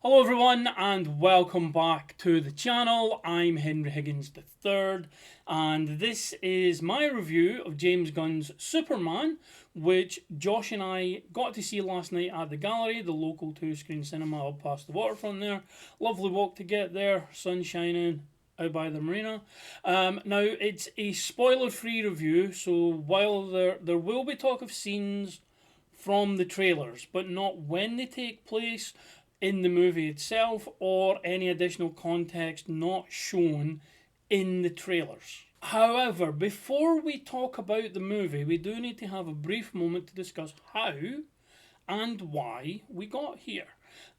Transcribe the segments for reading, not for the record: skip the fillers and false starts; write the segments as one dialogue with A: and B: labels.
A: Hello everyone and welcome back to the channel. I'm Henry Higgins III and this is my review of James Gunn's Superman, which Josh and I got to see last night at the gallery, the local two-screen cinema up past the waterfront there. Lovely walk to get there, sun shining out by the marina. Now it's a spoiler-free review, so while there will be talk of scenes from the trailers, but not when they take place in the movie itself or any additional context not shown in the trailers. However, before we talk about the movie, we do need to have a brief moment to discuss how and why we got here.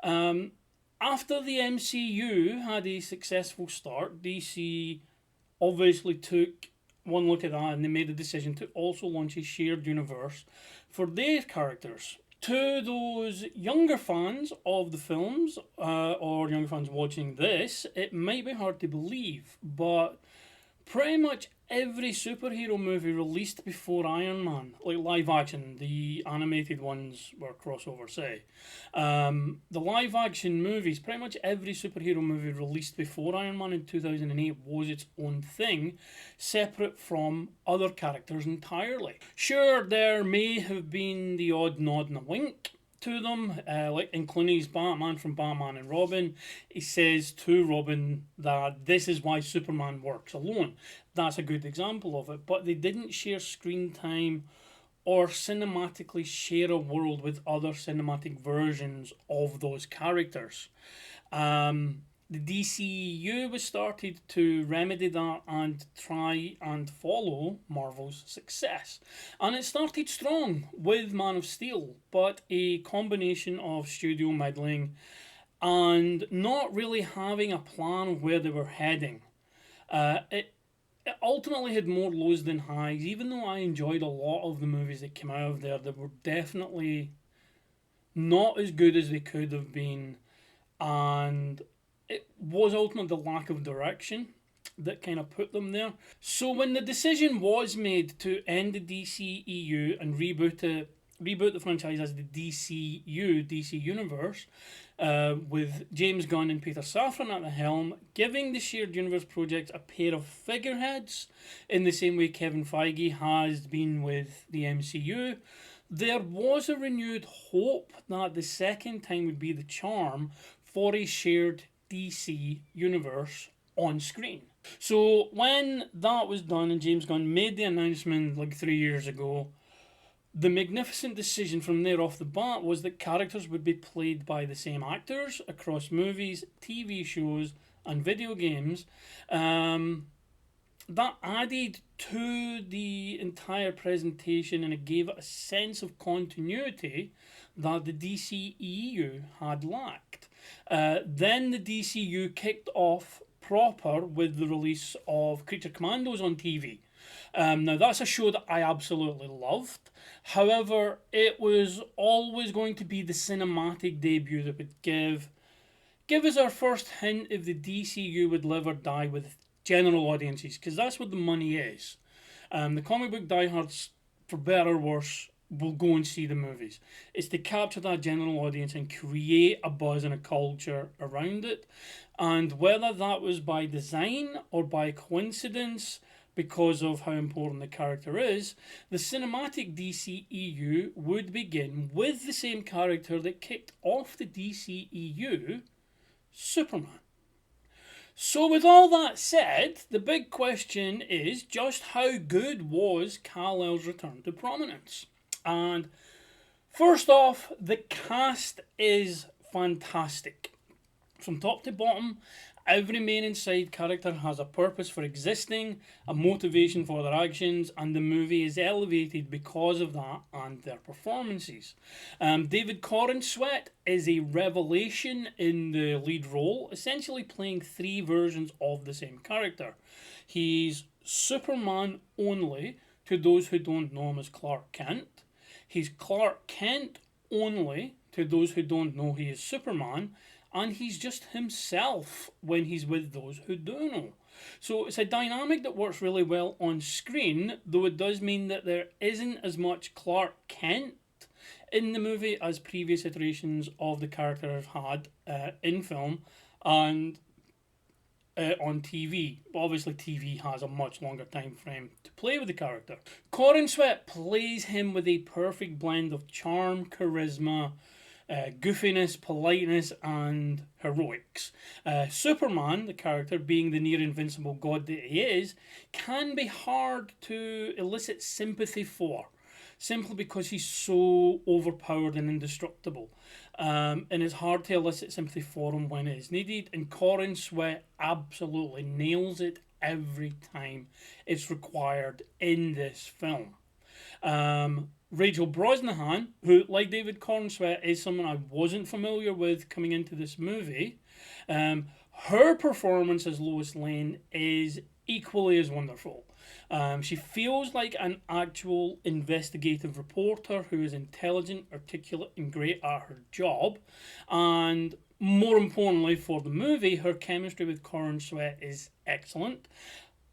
A: After the MCU had a successful start, DC obviously took one look at that and they made a decision to also launch a shared universe for their characters. To those younger fans of the films, or younger fans watching this, it might be hard to believe, but pretty much every superhero movie released before Iron Man, like live action, the animated ones were crossover, say. The live action movies, pretty much every superhero movie released before Iron Man in 2008 was its own thing, separate from other characters entirely. Sure, there may have been the odd nod and a wink to them, like in Clooney's Batman from Batman and Robin. He says to Robin that this is why Superman works alone. That's a good example of it, but they didn't share screen time or cinematically share a world with other cinematic versions of those characters. The DCEU was started to remedy that and try and follow Marvel's success. And it started strong with Man of Steel, but a combination of studio meddling and not really having a plan of where they were heading. It ultimately had more lows than highs. Even though I enjoyed a lot of the movies that came out of there, they were definitely not as good as they could have been. And it was ultimately the lack of direction that kind of put them there. So when the decision was made to end the DCEU and reboot the franchise as the DCU, DC Universe, with James Gunn and Peter Safran at the helm, giving the shared universe project a pair of figureheads in the same way Kevin Feige has been with the MCU, there was a renewed hope that the second time would be the charm for a shared DC universe on screen. So when that was done and James Gunn made the announcement like 3 years ago, the magnificent decision from there off the bat was that characters would be played by the same actors across movies, TV shows, and video games. That added to the entire presentation and it gave it a sense of continuity that the DCEU had lacked. Then the DCU kicked off proper with the release of Creature Commandos on TV. Now that's a show that I absolutely loved. However, it was always going to be the cinematic debut that would give us our first hint if the DCU would live or die with general audiences, because that's what the money is. The comic book diehards, for better or worse, will go and see the movies. It's to capture that general audience and create a buzz and a culture around it. And whether that was by design or by coincidence, because of how important the character is, the cinematic DCEU would begin with the same character that kicked off the DCEU, Superman. So with all that said, the big question is just how good was Kal-El's return to prominence? And first off, the cast is fantastic. From top to bottom, every main and side character has a purpose for existing, a motivation for their actions, and the movie is elevated because of that and their performances. David Corenswet is a revelation in the lead role, essentially playing three versions of the same character. He's Superman only to those who don't know him as Clark Kent. He's Clark Kent only to those who don't know he is Superman. And he's just himself when he's with those who do know. So it's a dynamic that works really well on screen, though it does mean that there isn't as much Clark Kent in the movie as previous iterations of the character have had in film and on TV. Obviously, TV has a much longer time frame to play with the character. Corenswet plays him with a perfect blend of charm, charisma, goofiness, politeness, and heroics. Superman, the character, being the near invincible god that he is, can be hard to elicit sympathy for, simply because he's so overpowered and indestructible. And it's hard to elicit sympathy for him when it is needed, and Corenswet absolutely nails it every time it's required in this film. Rachel Brosnahan, who, like David Corenswet, is someone I wasn't familiar with coming into this movie, her performance as Lois Lane is equally as wonderful. She feels like an actual investigative reporter who is intelligent, articulate, and great at her job. And more importantly for the movie, her chemistry with Corenswet is excellent.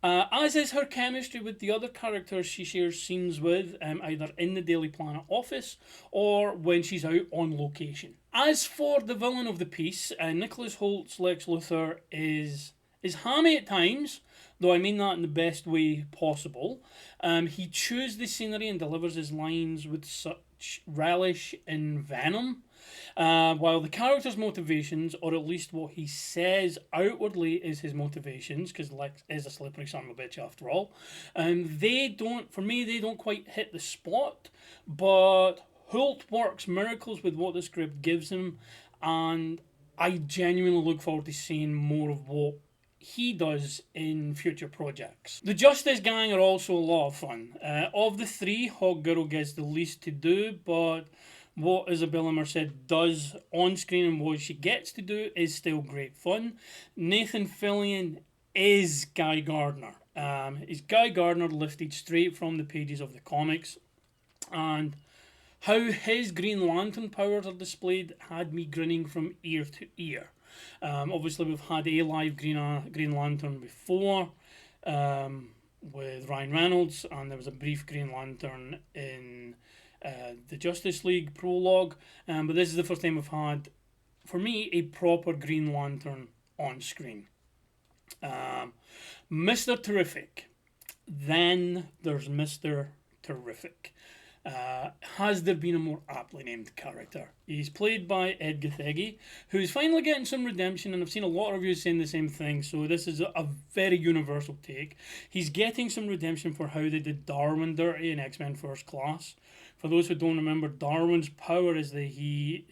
A: As is her chemistry with the other characters she shares scenes with, either in the Daily Planet office or when she's out on location. As for the villain of the piece, Nicholas Hoult's Lex Luthor is hammy at times, though I mean that in the best way possible. He chews the scenery and delivers his lines with such relish and venom. While the character's motivations, or at least what he says outwardly is his motivations, because Lex is a slippery son of a bitch after all, they don't quite hit the spot, but Hoult works miracles with what the script gives him, and I genuinely look forward to seeing more of what he does in future projects. The Justice Gang are also a lot of fun. Of the three, Hawkgirl gets the least to do, but what Isabela Merced does on screen and what she gets to do is still great fun. Nathan Fillion is Guy Gardner. He's Guy Gardner lifted straight from the pages of the comics, and how his Green Lantern powers are displayed had me grinning from ear to ear. Obviously, we've had a live Green Lantern before with Ryan Reynolds, and there was a brief Green Lantern in the Justice League prologue, but this is the first time we've had, for me, a proper Green Lantern on screen. Mr. Terrific. Then there's Mr. Terrific. Has there been a more aptly named character? He's played by Edi Gathegi, who's finally getting some redemption, and I've seen a lot of reviews saying the same thing, so this is a very universal take. He's getting some redemption for how they did Darwin dirty in X-Men First Class. For those who don't remember, Darwin's power is that he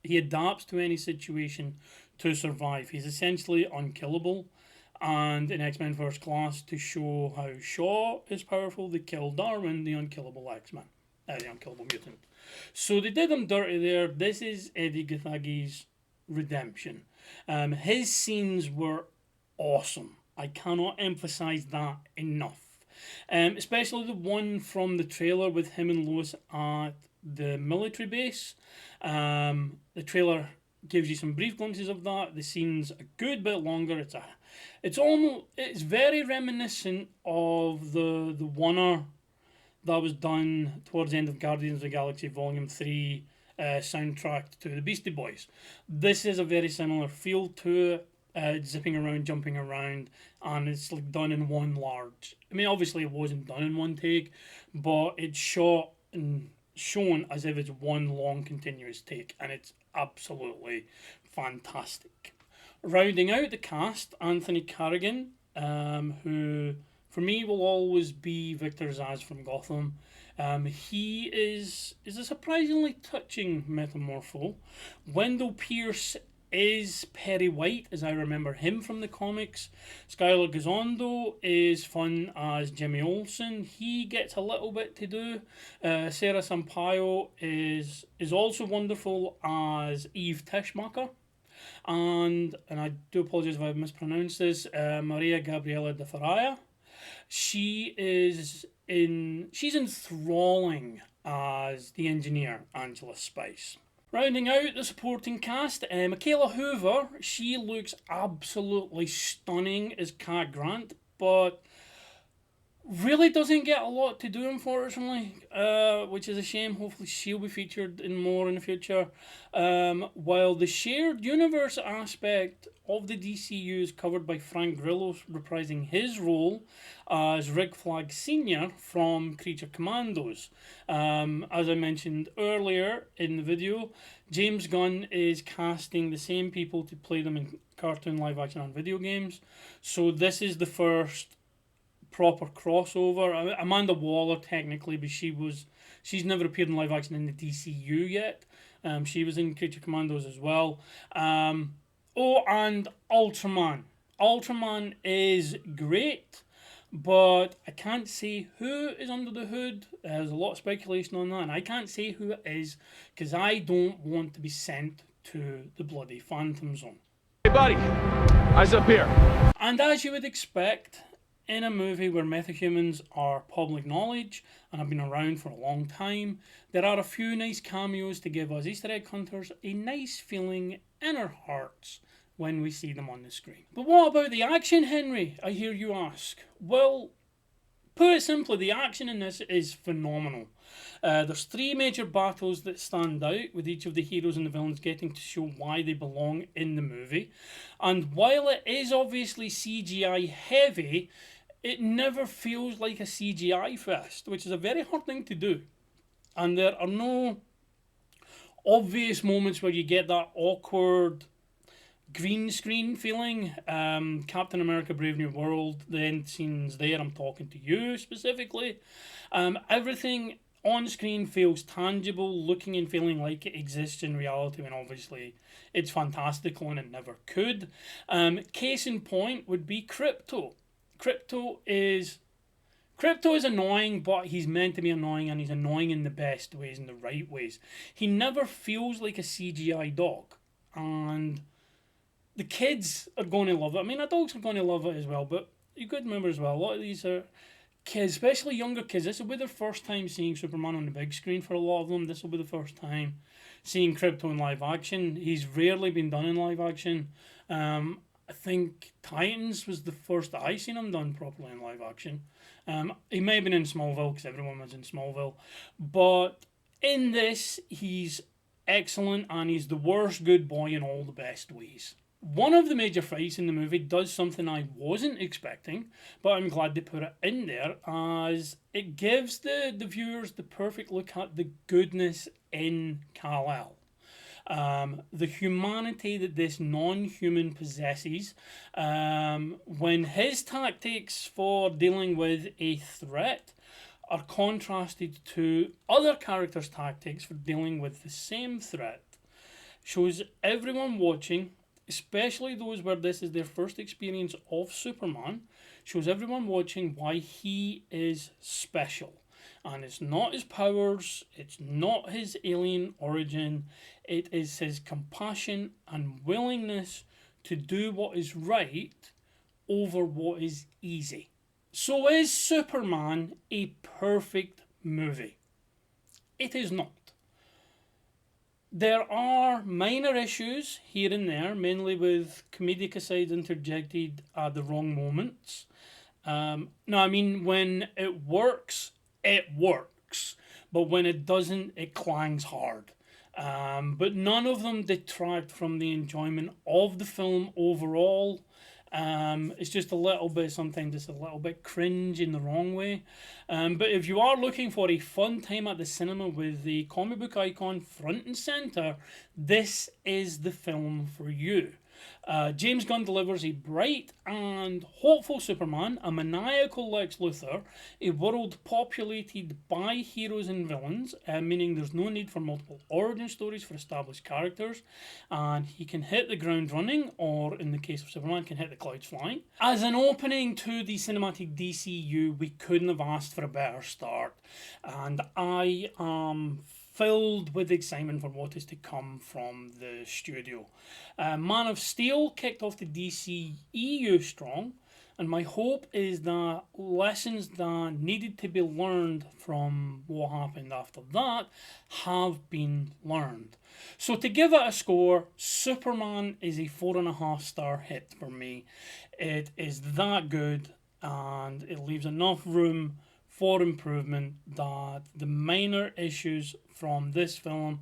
A: adapts to any situation to survive. He's essentially unkillable. And in X-Men First Class, to show how Shaw is powerful, they kill Darwin, the unkillable X-Man. The unkillable mutant. So they did him dirty there. This is Edi Gathegi's redemption. His scenes were awesome. I cannot emphasize that enough. Especially the one from the trailer with him and Lois at the military base. The trailer gives you some brief glimpses of that. The scene's a good bit longer. It's very reminiscent of the one-er that was done towards the end of Guardians of the Galaxy Volume 3 soundtrack to the Beastie Boys. This is a very similar feel to it. Zipping around, jumping around, and it's like done in one large. I mean, obviously it wasn't done in one take, but it's shot and shown as if it's one long continuous take, and it's absolutely fantastic. Rounding out the cast, Anthony Carrigan, who for me will always be Victor Zsasz from Gotham. He is a surprisingly touching Metamorpho. Wendell Pierce is Perry White, as I remember him from the comics. Skyler Gisondo is fun as Jimmy Olsen. He gets a little bit to do. Sara Sampaio is also wonderful as Eve Teschmacher. And I do apologise if I've mispronounced this, María Gabriela de Faría. She's enthralling as the engineer, Angela Spice. Rounding out the supporting cast, Mikaela Hoover. She looks absolutely stunning as Cat Grant, but really doesn't get a lot to do, unfortunately. which is a shame. Hopefully she'll be featured in more in the future. While the shared universe aspect of the DCU is covered by Frank Grillo reprising his role as Rick Flag Sr. from Creature Commandos. As I mentioned earlier in the video, James Gunn is casting the same people to play them in cartoon, live action and video games. So this is the first proper crossover. Amanda Waller technically, but she's never appeared in live action in the DCU yet. She was in Creature Commandos as well. Oh, and Ultraman. Ultraman is great, but I can't say who is under the hood. There's a lot of speculation on that, and I can't say who it is because I don't want to be sent to the bloody Phantom Zone.
B: Hey buddy, eyes up here.
A: And as you would expect, in a movie where metahumans are public knowledge and have been around for a long time, there are a few nice cameos to give us Easter egg hunters a nice feeling in our hearts when we see them on the screen. But what about the action, Henry? I hear you ask. Well, put it simply, the action in this is phenomenal. There's 3 major battles that stand out, with each of the heroes and the villains getting to show why they belong in the movie. And while it is obviously CGI heavy, it never feels like a CGI fest, which is a very hard thing to do. And there are no obvious moments where you get that awkward green screen feeling. Captain America Brave New World, the end scenes there, I'm talking to you specifically. Everything on screen feels tangible, looking and feeling like it exists in reality, when obviously it's fantastical and it never could. Case in point would be Crypto. Crypto is annoying, but he's meant to be annoying, and he's annoying in the best ways, in the right ways. He never feels like a CGI dog, and the kids are going to love it. I mean, adults are going to love it as well, but you could remember as well, a lot of these are kids, especially younger kids. This will be their first time seeing Superman on the big screen for a lot of them. This will be the first time seeing Crypto in live action. He's rarely been done in live action. I think Titans was the first that I seen him done properly in live action. He may have been in Smallville because everyone was in Smallville. But in this, he's excellent, and he's the worst good boy in all the best ways. One of the major fights in the movie does something I wasn't expecting, but I'm glad they put it in there, as it gives the viewers the perfect look at the goodness in Kal-El. The humanity that this non-human possesses, when his tactics for dealing with a threat are contrasted to other characters' tactics for dealing with the same threat, shows everyone watching, especially those where this is their first experience of Superman, shows everyone watching why he is special. And it's not his powers, it's not his alien origin, it is his compassion and willingness to do what is right over what is easy. So is Superman a perfect movie? It is not. There are minor issues here and there, mainly with comedic asides interjected at the wrong moments. No, I mean, when it works, but when it doesn't, it clangs hard. But none of them detract from the enjoyment of the film overall. It's just a little bit, sometimes it's a little bit cringe in the wrong way. But if you are looking for a fun time at the cinema with the comic book icon front and centre, this is the film for you. James Gunn delivers a bright and hopeful Superman, a maniacal Lex Luthor, a world populated by heroes and villains, meaning there's no need for multiple origin stories for established characters, and he can hit the ground running, or in the case of Superman, can hit the clouds flying. As an opening to the cinematic DCU, we couldn't have asked for a better start, and I am filled with excitement for what is to come from the studio. Man of Steel kicked off the DCEU strong, and my hope is that lessons that needed to be learned from what happened after that have been learned. So to give it a score, Superman is a 4.5 star hit for me. It is that good, and it leaves enough room for improvement, that the minor issues from this film,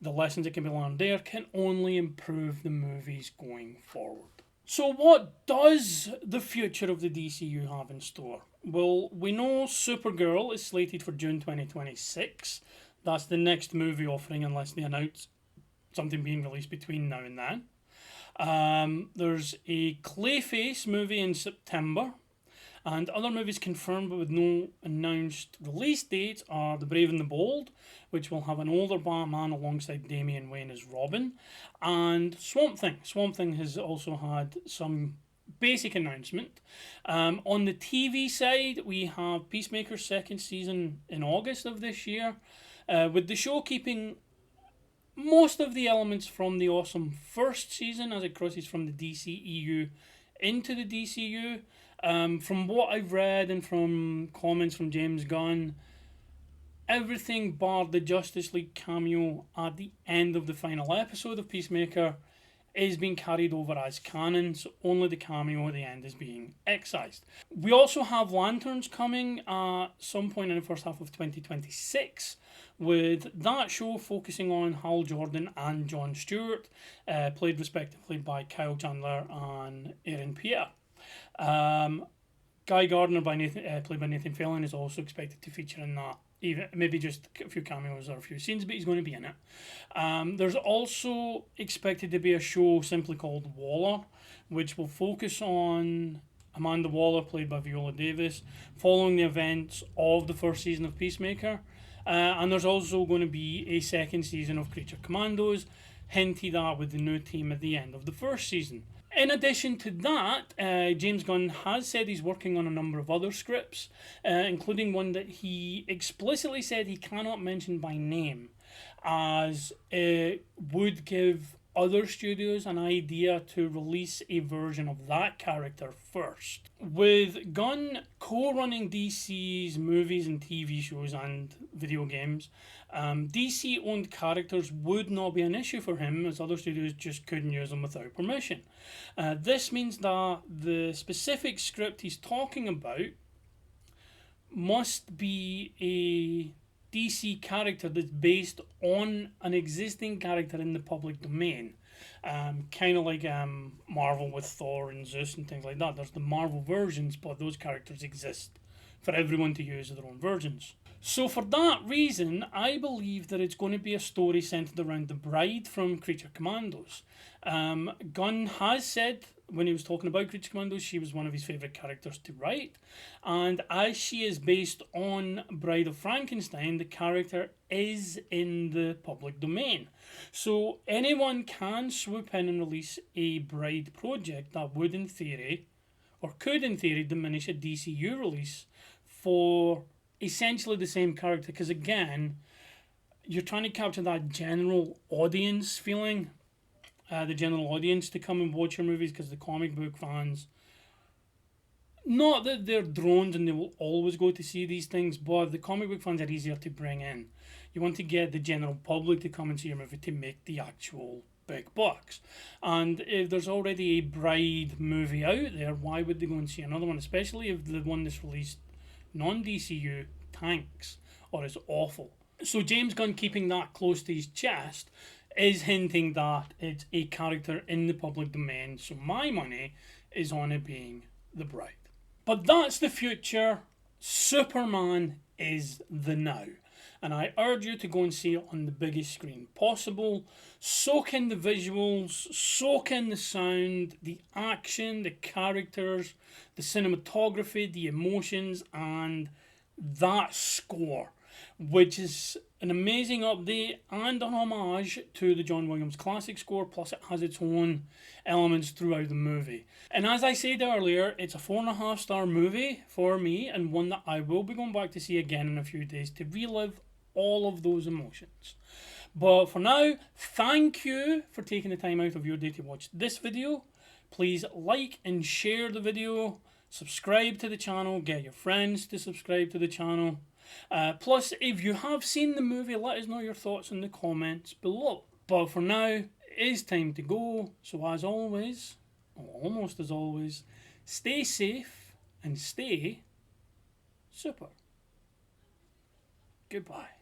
A: the lessons that can be learned there, can only improve the movies going forward. So what does the future of the DCU have in store? Well, we know Supergirl is slated for June 2026. That's the next movie offering, unless they announce something being released between now and then. There's a Clayface movie in September. And other movies confirmed but with no announced release dates are The Brave and the Bold, which will have an older Batman alongside Damian Wayne as Robin, and Swamp Thing. Swamp Thing has also had some basic announcement. On the TV side, we have Peacemaker's second season in August of this year, with the show keeping most of the elements from the awesome first season as it crosses from the DCEU into the DCU. From what I've read and from comments from James Gunn, everything bar the Justice League cameo at the end of the final episode of Peacemaker is being carried over as canon, so only the cameo at the end is being excised. We also have Lanterns coming at some point in the first half of 2026, with that show focusing on Hal Jordan and Jon Stewart, played respectively by Kyle Chandler and Aaron Pierre. Guy Gardner, played by Nathan Fillion, is also expected to feature in that. Even maybe just a few cameos or a few scenes, but he's going to be in it. There's also expected to be a show simply called Waller, which will focus on Amanda Waller, played by Viola Davis, following the events of the first season of Peacemaker. And there's also going to be a second season of Creature Commandos, hinted at with the new team at the end of the first season. In addition to that, James Gunn has said he's working on a number of other scripts, including one that he explicitly said he cannot mention by name, as it would give other studios an idea to release a version of that character first. With Gunn co-running DC's movies and TV shows and video games, DC-owned characters would not be an issue for him, as other studios just couldn't use them without permission. This means that the specific script he's talking about must be a DC character that's based on an existing character in the public domain. Kind of like Marvel with Thor and Zeus and things like that. There's the Marvel versions, but those characters exist for everyone to use their own versions. So for that reason, I believe that it's going to be a story centered around the bride from Creature Commandos. Gunn has said, when he was talking about Creature Commandos, she was one of his favourite characters to write. And as she is based on Bride of Frankenstein, the character is in the public domain. So anyone can swoop in and release a bride project that would in theory, or could in theory, diminish a DCU release for essentially the same character. Because again, you're trying to capture that general audience feeling. The general audience to come and watch your movies, because the comic book fans, not that they're drones and they will always go to see these things, but the comic book fans are easier to bring in. You want to get the general public to come and see your movie to make the actual big bucks. And if there's already a Bride movie out there, why would they go and see another one, especially if the one that's released non-DCU tanks or is awful? So James Gunn, keeping that close to his chest, is hinting that it's a character in the public domain, so my money is on it being the bride. But that's the future. Superman is the now. And I urge you to go and see it on the biggest screen possible. Soak in the visuals, soak in the sound, the action, the characters, the cinematography, the emotions, and that score, which is an amazing update and an homage to the John Williams classic score, plus it has its own elements throughout the movie. And as I said earlier, it's a 4.5-star movie for me, and one that I will be going back to see again in a few days to relive all of those emotions. But for now, thank you for taking the time out of your day to watch this video. Please like and share the video, subscribe to the channel, get your friends to subscribe to the channel. Plus, if you have seen the movie, let us know your thoughts in the comments below. But for now, it is time to go. So as always, or almost as always, stay safe and stay super. Goodbye.